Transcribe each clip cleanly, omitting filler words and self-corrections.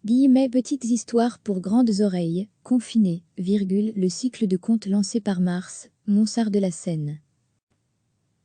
Guillemets petites histoires pour grandes oreilles, confinées, virgule, le cycle de contes lancé par Mars, Monsart de la Seine.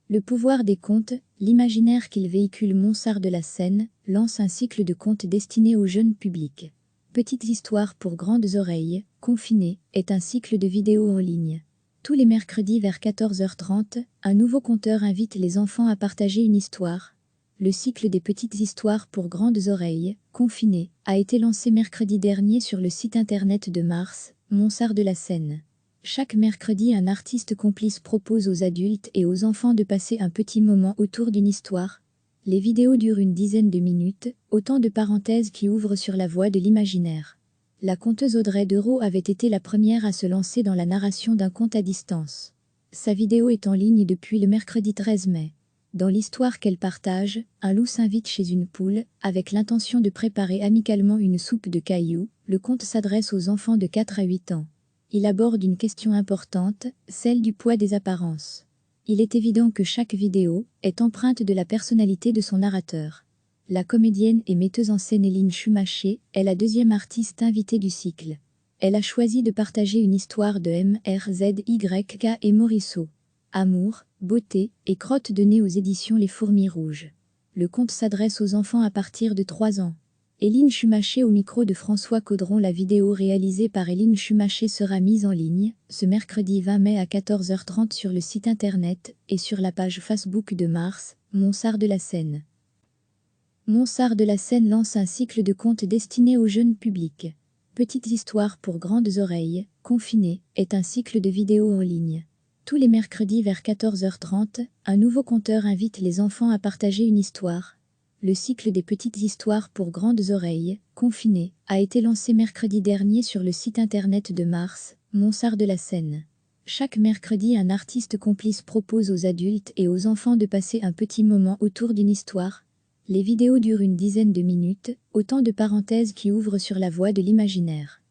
Le pouvoir des contes, l'imaginaire qu'il véhicule Monsart de la Seine, lance un cycle de contes destiné au jeune public. Petites histoires pour grandes oreilles, confinées, est un cycle de vidéos en ligne. Tous les mercredis vers 14h30, un nouveau conteur invite les enfants à partager une histoire. Le cycle des petites histoires pour grandes oreilles, confinées, a été lancé mercredi dernier sur le site internet de Mars, Monsart de la Seine. Chaque mercredi, un artiste complice propose aux adultes et aux enfants de passer un petit moment autour d'une histoire. Les vidéos durent une dizaine de minutes, autant de parenthèses qui ouvrent sur la voie de l'imaginaire. La conteuse Audrey Dereau avait été la première à se lancer dans la narration d'un conte à distance. Sa vidéo est en ligne depuis le mercredi 13 mai. Dans l'histoire qu'elle partage, un loup s'invite chez une poule, avec l'intention de préparer amicalement une soupe de cailloux. Le conte s'adresse aux enfants de 4 à 8 ans. Il aborde une question importante, celle du poids des apparences. Il est évident que chaque vidéo est empreinte de la personnalité de son narrateur. La comédienne et metteuse en scène Éline Schumacher est la deuxième artiste invitée du cycle. Elle a choisi de partager une histoire de MRZYK et Morisseau. Amour, beauté et crotte de nez aux éditions Les Fourmis Rouges. Le conte s'adresse aux enfants à partir de 3 ans. Éline Schumacher au micro de François Caudron. La vidéo réalisée par Éline Schumacher sera mise en ligne ce mercredi 20 mai à 14h30 sur le site internet et sur la page Facebook de Mars, Monsart de la Seine. Monsart de la Seine lance un cycle de contes destinés au jeune public. Petites histoires pour grandes oreilles, confinées, est un cycle de vidéos en ligne. Tous les mercredis vers 14h30, un nouveau conteur invite les enfants à partager une histoire. Le cycle des petites histoires pour grandes oreilles, confinées, a été lancé mercredi dernier sur le site internet de Mars, Monsart de la Seine. Chaque mercredi, un artiste complice propose aux adultes et aux enfants de passer un petit moment autour d'une histoire. Les vidéos durent une dizaine de minutes, autant de parenthèses qui ouvrent sur la voie de l'imaginaire.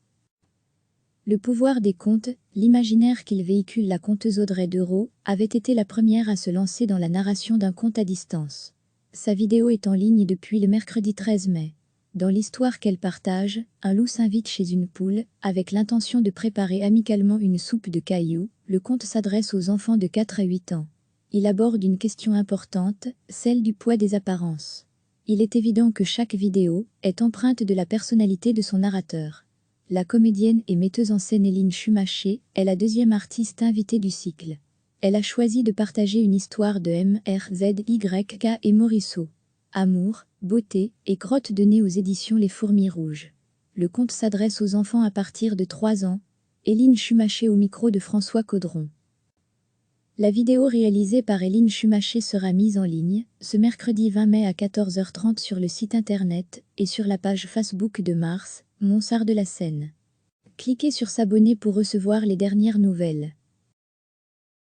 Le pouvoir des contes, l'imaginaire qu'il véhicule la conteuse Audrey Dereau, avait été la première à se lancer dans la narration d'un conte à distance. Sa vidéo est en ligne depuis le mercredi 13 mai. Dans l'histoire qu'elle partage, un loup s'invite chez une poule, avec l'intention de préparer amicalement une soupe de cailloux. Le conte s'adresse aux enfants de 4 à 8 ans. Il aborde une question importante, celle du poids des apparences. Il est évident que chaque vidéo est empreinte de la personnalité de son narrateur. La comédienne et metteuse en scène Éline Schumacher est la deuxième artiste invitée du cycle. Elle a choisi de partager une histoire de MRZYK et Morisseau. Amour, beauté et crotte de nez aux éditions Les Fourmis Rouges. Le conte s'adresse aux enfants à partir de 3 ans. Éline Schumacher au micro de François Caudron. La vidéo réalisée par Éline Schumacher sera mise en ligne ce mercredi 20 mai à 14h30 sur le site internet et sur la page Facebook de Mars, Monsart de la Seine. Cliquez sur s'abonner pour recevoir les dernières nouvelles.